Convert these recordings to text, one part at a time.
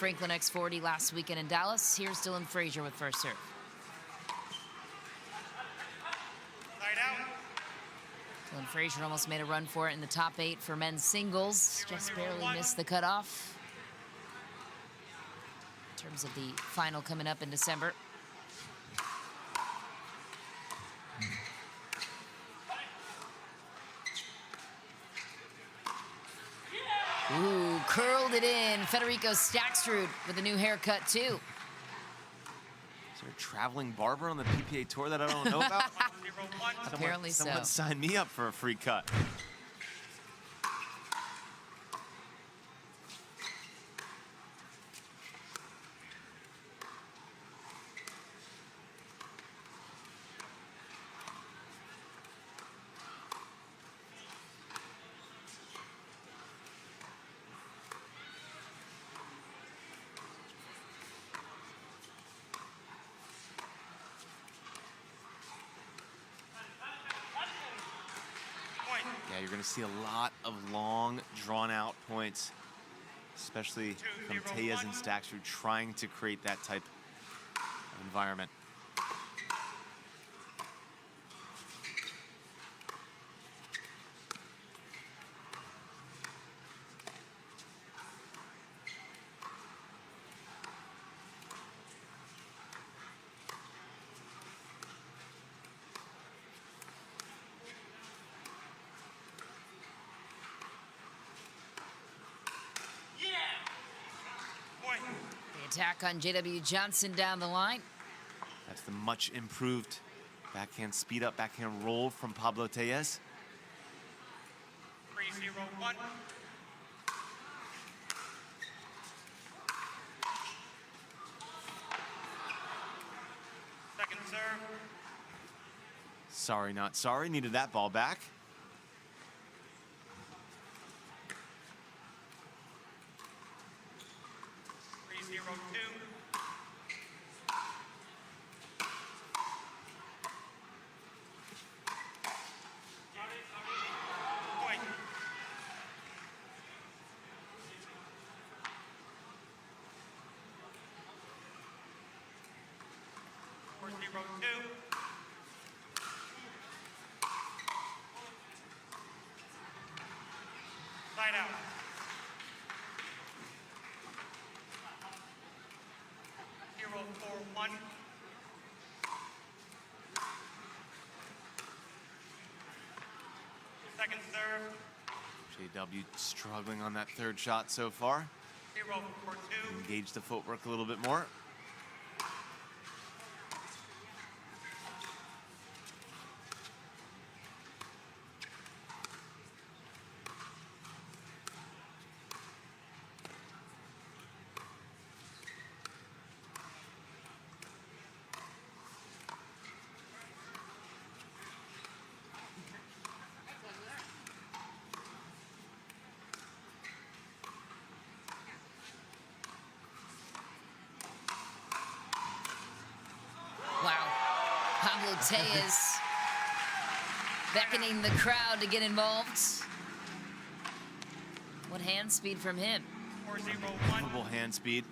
Franklin X40 last weekend in Dallas. Here's Dylan Frazier with first serve. Dylan Frazier almost made a run for it in the top 8 for men's singles. Just barely missed the cutoff. In terms of the final coming up in December. Ooh, curled it in. Federico Staksrud with a new haircut, too. Is there a traveling barber on the PPA tour that I don't know about? Apparently so. Someone signed me up for a free cut. Yeah, you're going to see a lot of long, drawn-out points, especially from Tellez and Staksrud trying to create that type of environment. The attack on JW Johnson down the line. That's the much improved backhand speed up, backhand roll from Pablo Tellez. 3-0-1. Second serve. Sorry, not sorry. Needed that ball back. Side out. Hero 4-1. Second serve. JW struggling on that third shot so far. Hero 4-2. Engage the footwork a little bit more. Pablo Tellez beckoning the crowd to get involved. What hand speed from him? 4-0-1. Unbelievable hand speed.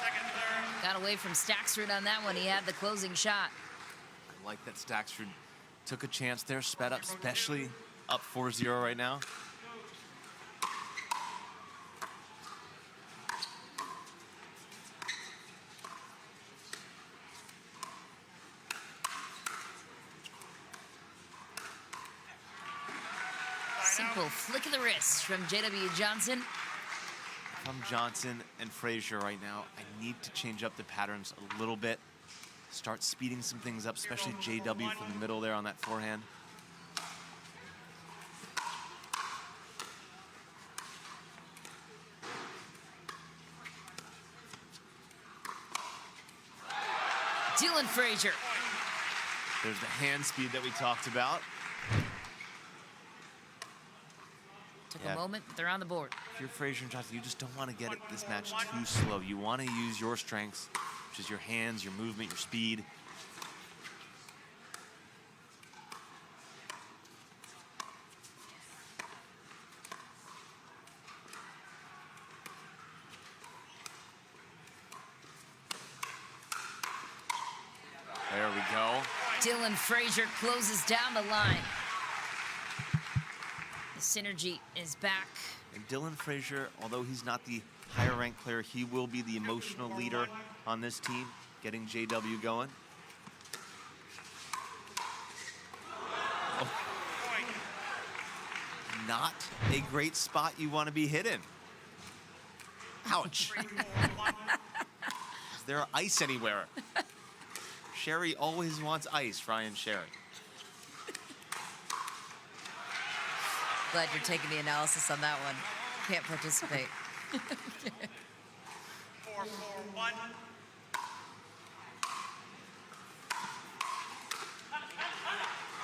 Second serve. Got away from Staksrud on that one. He had the closing shot. I like that Staksrud took a chance there, sped up, especially up 4-0 right now. Simple flick of the wrist from JW Johnson. from Johnson and Frazier right now. I need to change up the patterns a little bit. Start speeding some things up, especially JW from the middle there on that forehand. Dylan Frazier. There's the hand speed that we talked about. Took a moment, but they're on the board. If you're Frazier and Johnson, you just don't want to get this match too slow. You want to use your strengths, which is your hands, your movement, your speed. There we go. Dylan Frazier closes down the line. The synergy is back. And Dylan Frazier, although he's not the higher ranked player, he will be the emotional leader on this team, getting JW going. Oh. Not a great spot you want to be hit in. Ouch. Is there ice anywhere? Sherry always wants ice, Ryan Sherry. Glad you're taking the analysis on that one. Can't participate. 4-4-1.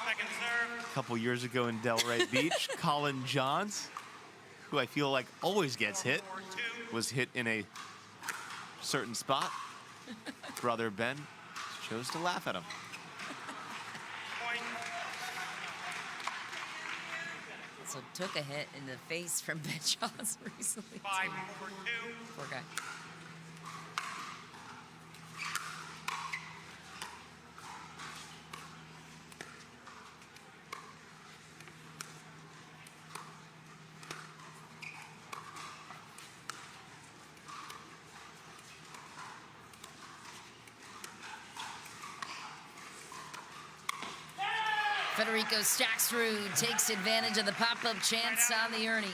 Second serve. A couple years ago in Delray Beach, Colin Johns, who I feel like always gets hit, was hit in a certain spot. Brother Ben chose to laugh at him. Point. So took a hit in the face from Ben Shaws recently. 5-4-2. Poor guy. Federico Staksrud takes advantage of the pop-up chance on the Ernie.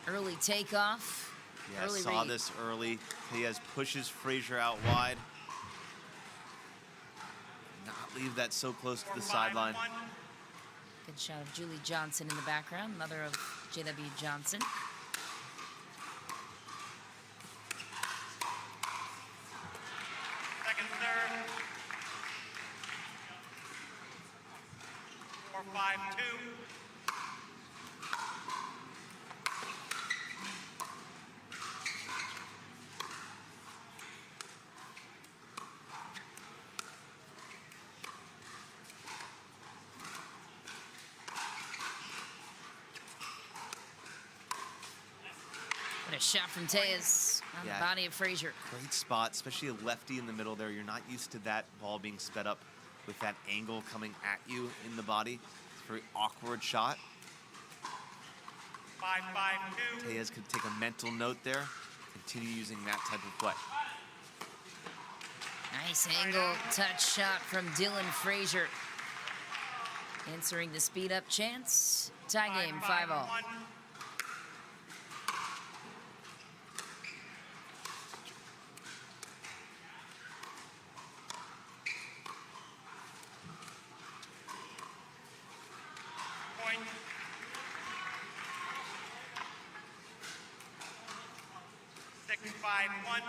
Early takeoff. Yeah, early saw read. this early. Tellez pushes Frazier out wide. Not leave that so close to the sideline. Good shot of Julie Johnson in the background, mother of JW Johnson. Second serve. 4-5-2. What a shot from Tellez on Yeah. the body of Frazier. Great spot, especially a lefty in the middle there. You're not used to that ball being sped up with that angle coming at you in the body. It's a very awkward shot. 5-5-2. Tellez could take a mental note there, continue using that type of play. Nice angle touch shot from Dylan Frazier. Answering the speed up chance. Tie game, 5-all. 5-5-1. Point. Six, 5-1. Point.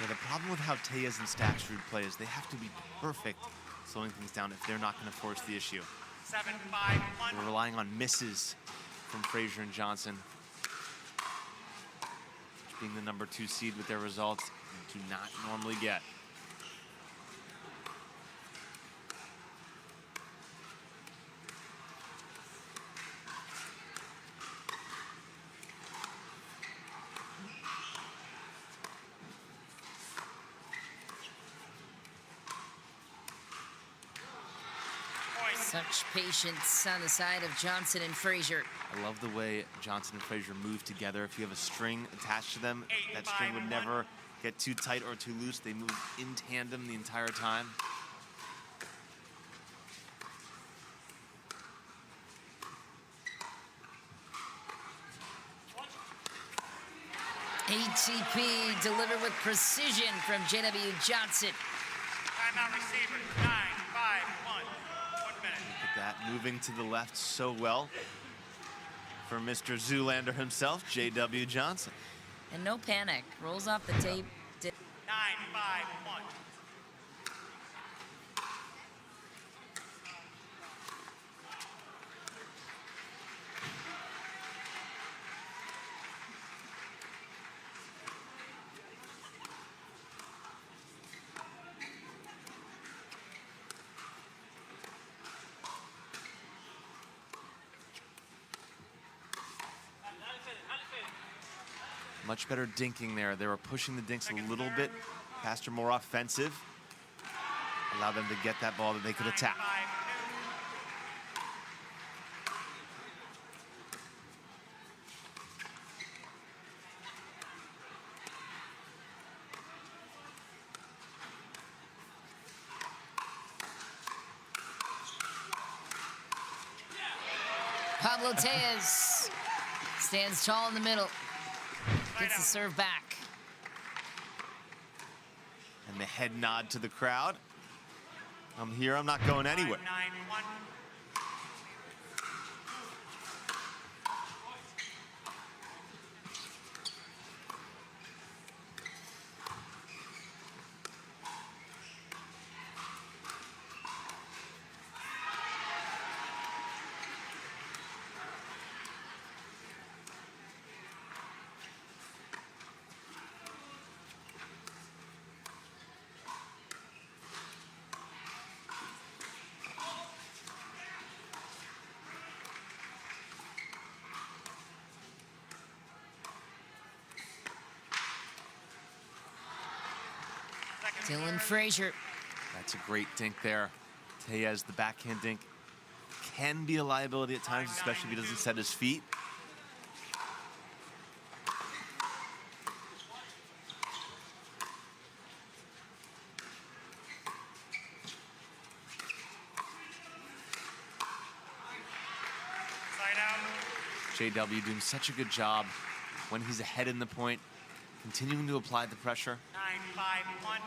Yeah, the problem with how Tellez and Staksrud play is they have to be perfect slowing things down if they're not going to force the issue. 7-5-1. We're relying on misses from Frazier and Johnson, which being the number 2 seed with their results, you do not normally get. Such patience on the side of Johnson and Frazier. I love the way Johnson and Frazier move together. If you have a string attached to them, that string would never get too tight or too loose. They move in tandem the entire time. ATP delivered with precision from JW Johnson. Timeout receiver, 9-5-1. 1 minute. Look at that, moving to the left so well for Mr. Zoolander himself, JW Johnson. And no panic. Rolls off the tape. 9-5-1. Much better dinking there. They were pushing the dinks a little bit faster, more offensive. Allow them to get that ball that they could attack. 9-5-2. Pablo Tellez stands tall in the middle. Gets the serve back. And the head nod to the crowd. I'm here, I'm not going anywhere. 9-1. Dylan Frazier. That's a great dink there. Tellez, the backhand dink, can be a liability at times, especially if he doesn't set his feet. Side out. JW doing such a good job when he's ahead in the point, continuing to apply the pressure. 9-5-1.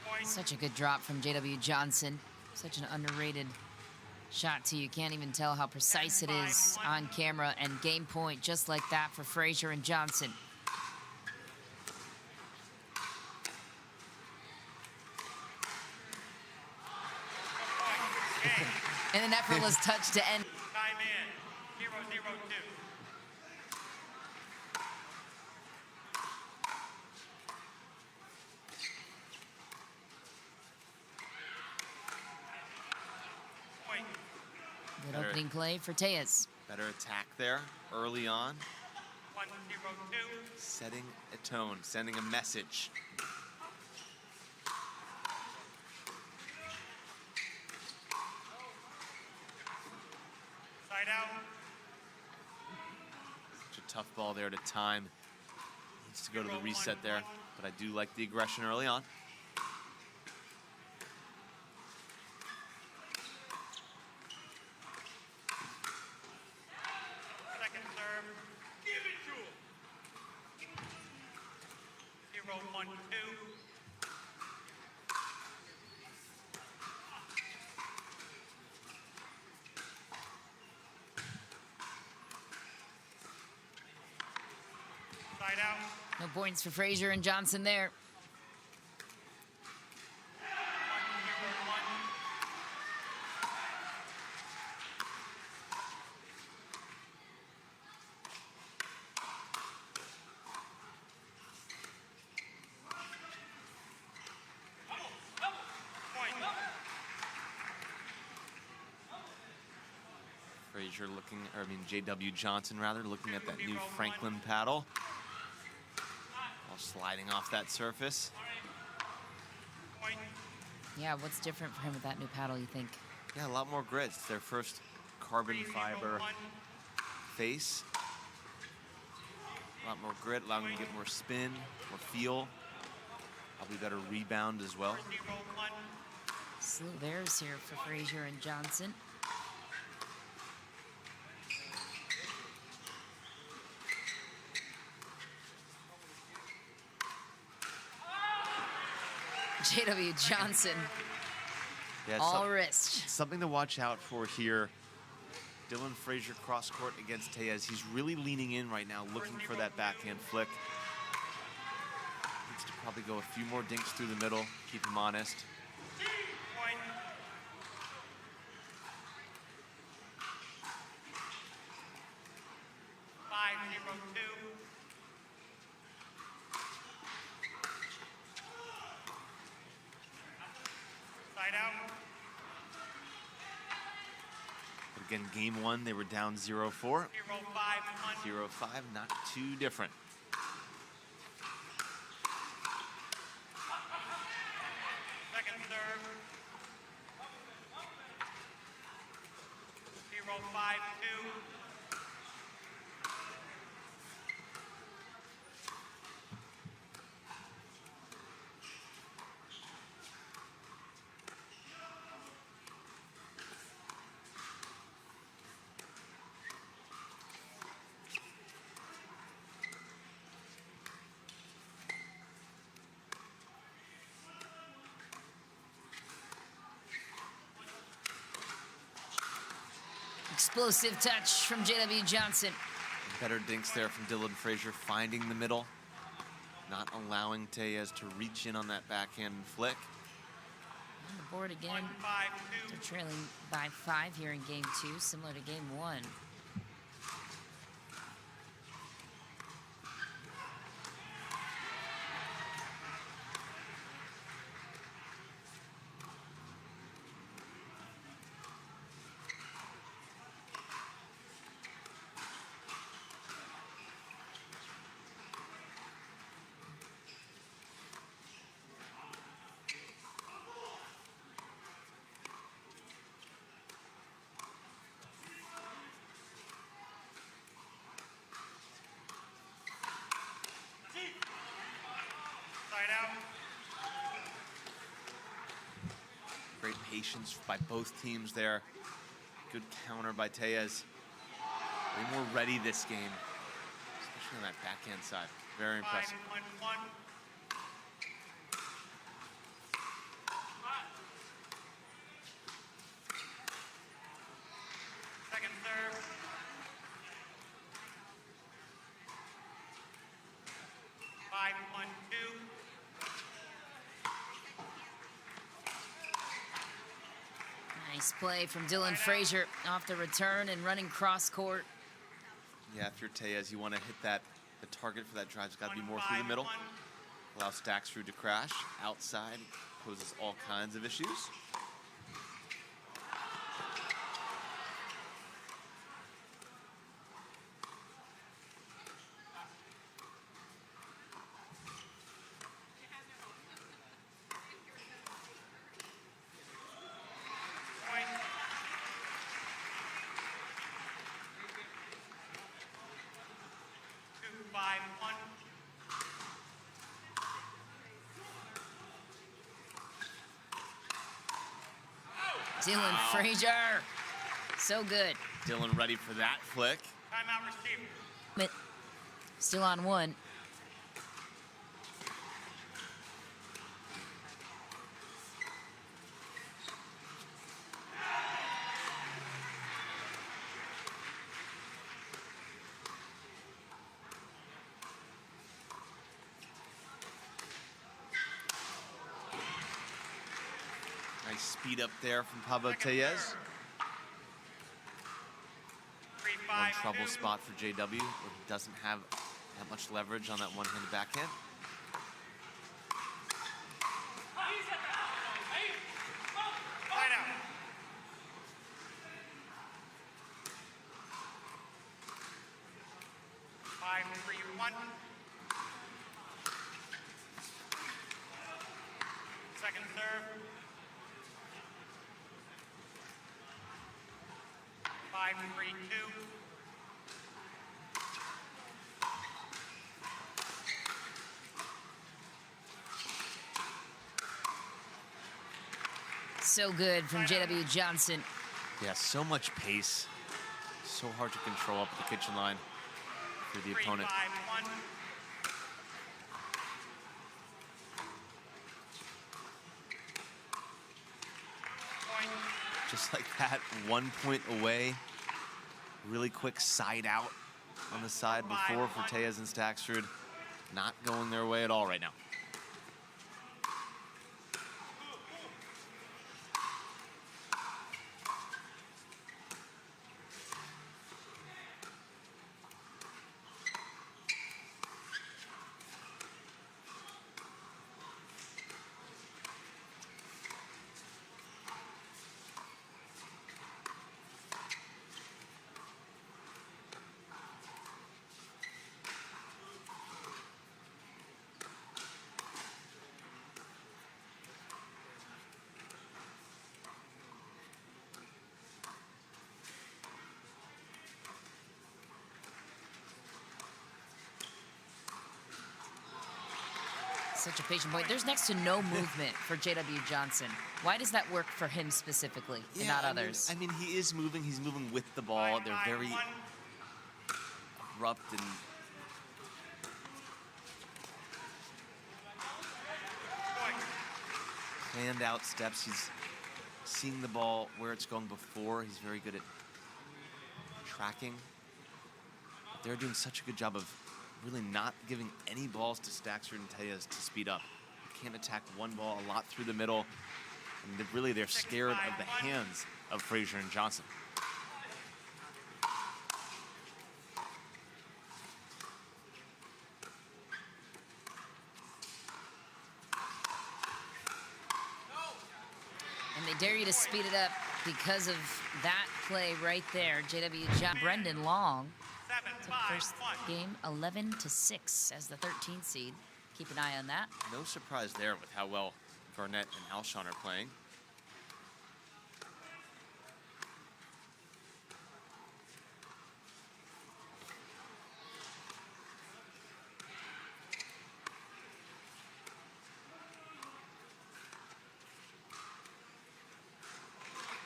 Point. Such a good drop from JW Johnson. Such an underrated shot too. You can't even tell how precise it is on camera. And game point just like that for Frazier and Johnson. Okay. And an effortless touch to end. Time in. 0-0-2. Point. Good Better. opening play for Tellez. Better attack there early on, 1-0-2. setting a tone, sending a message. Side out. Such a tough ball there to time. Needs to go to the reset there, but I do like the aggression early on. Second serve. Give it to him. 0-1-2. Side out. No points for Frazier and Johnson there. 1-0-1. Point. Frazier looking, or I mean JW Johnson rather, looking at that new Franklin paddle. While sliding off that surface. Point. Yeah, what's different for him with that new paddle, you think? Yeah, a lot more grit. It's their first carbon 3-0-1. fiber face. A lot more grit, allowing him to get more spin, more feel. Probably better rebound as well. 0-1. Slew of errors here for Frazier and Johnson. JW Johnson, Yeah, it's all wrist. something to watch out for here. Dylan Frazier cross court against Tellez. He's really leaning in right now, looking for that backhand flick. Needs to probably go a few more dinks through the middle, keep him honest. Point. Five, 0-2. Side out. But again, game one, they were down 0-4. 0-5, 1. 0-5, not too different. Second serve. 0-5-2. Explosive touch from JW Johnson. Better dinks there from Dylan Frazier, finding the middle, not allowing Tellez to reach in on that backhand flick. On the board again. 1-5-2. They're trailing by 5 here in game 2, similar to game 1. Side out. Great patience by both teams there. Good counter by Tellez. Way more ready this game, especially on that backhand side. Very impressive. 5-1-1. Second serve. 5-1-2. Nice play from Dylan Frazier off the return and running cross court. Yeah, if you're Tellez, you want to hit that. The target for that drive's got to be more through the middle. 1-5-1. Allow Staksrud to crash. Outside poses all kinds of issues. Point. Two, 5-1. Dylan Frazier, so good. Dylan ready for that flick. Timeout received. But still on 1. Nice speed up there from Pablo Second Tellez. serve. One 3-5-2. trouble spot for JW, where he doesn't have that much leverage on that one-handed backhand. Side out. Five, 3-1. Second serve. 5-3-2. So good from JW Johnson. Yeah, so much pace. So hard to control up the kitchen line for the opponent. 3-5-1. Point. Just like that, 1 point away. Really quick side out on the side before for Tellez and Staksrud. Not going their way at all right now. Such a patient point. There's next to no movement for JW Johnson. Why does that work for him specifically and not others? I mean, he is moving. He's moving with the ball. They're very 5-5-1. abrupt and Point. planned out steps. He's seeing the ball where it's going before. He's very good at tracking. They're doing such a good job of really not giving any balls to Staksrud and Tellez to speed up. You can't attack one ball a lot through the middle. And they're scared of the hands of Frazier and Johnson. And they dare you to speed it up because of that play right there. JW Johnson, Brendan Long took first 7-5-1. game 11-6 as the 13th seed. Keep an eye on that. No surprise there with how well Garnett and Alshon are playing.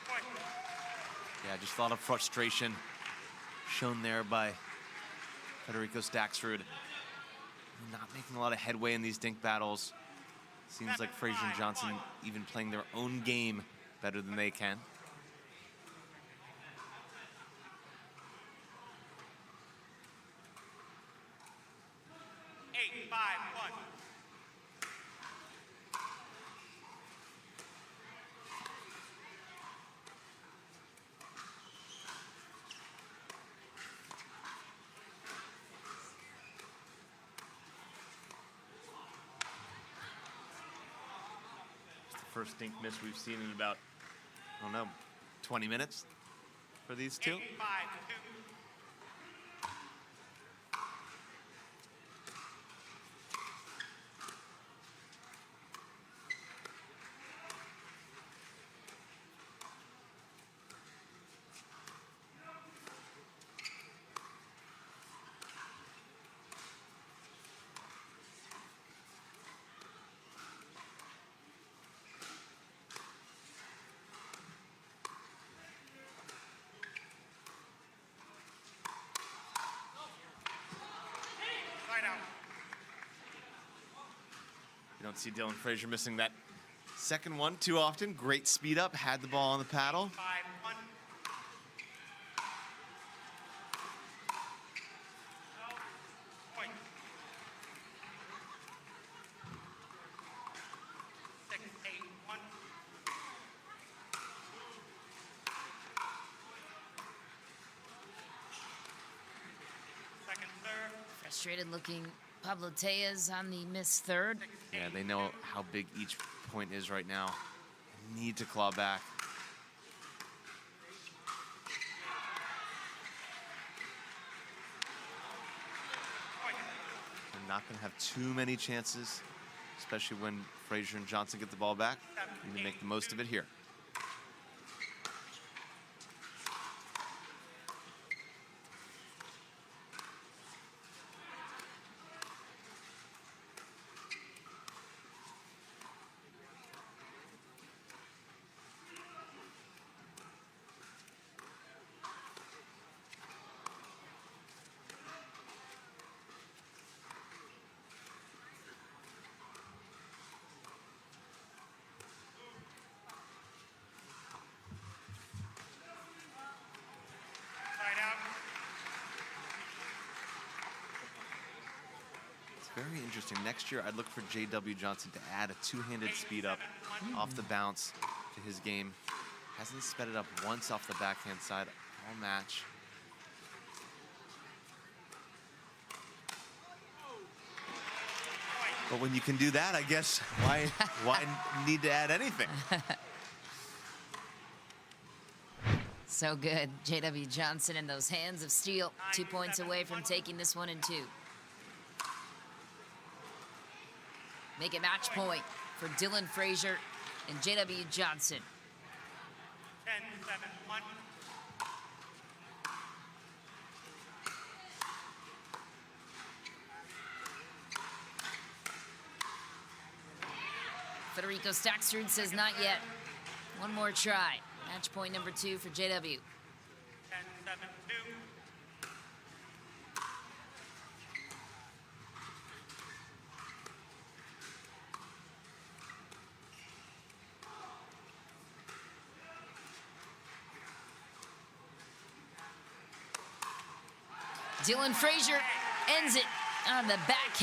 Point. Yeah, just a lot of frustration shown there by Federico Staksrud. Not making a lot of headway in these dink battles. Seems like Frazier and Johnson even playing their own game better than they can. Eight, 5-1. First dink miss we've seen in about, I don't know, 20 minutes for these two. 8-5-2. Side out. You don't see Dylan Frazier missing that second one too often. Great speed up, had the ball on the paddle. 5-1. Point. 6-8-1. Second serve. Frustrated looking Pablo Tellez on the missed third. Yeah, they know how big each point is right now. Need to claw back. Point. They're not going to have too many chances especially when Frazier and Johnson get the ball back. And they make the most of it here. Very interesting. Next year, I'd look for JW Johnson to add a two-handed speed up off the bounce to his game. Hasn't sped it up once off the backhand side all match. But when you can do that, I guess why need to add anything? So good. JW Johnson and those hands of steel. 2 points away from taking this one in 2. Make it match point for Dylan Frazier and JW Johnson. 10-7-1. Federico Staksrud says not yet. One more try. Match point number 2 for JW. 10-7-2. Dylan Frazier ends it on the backhand.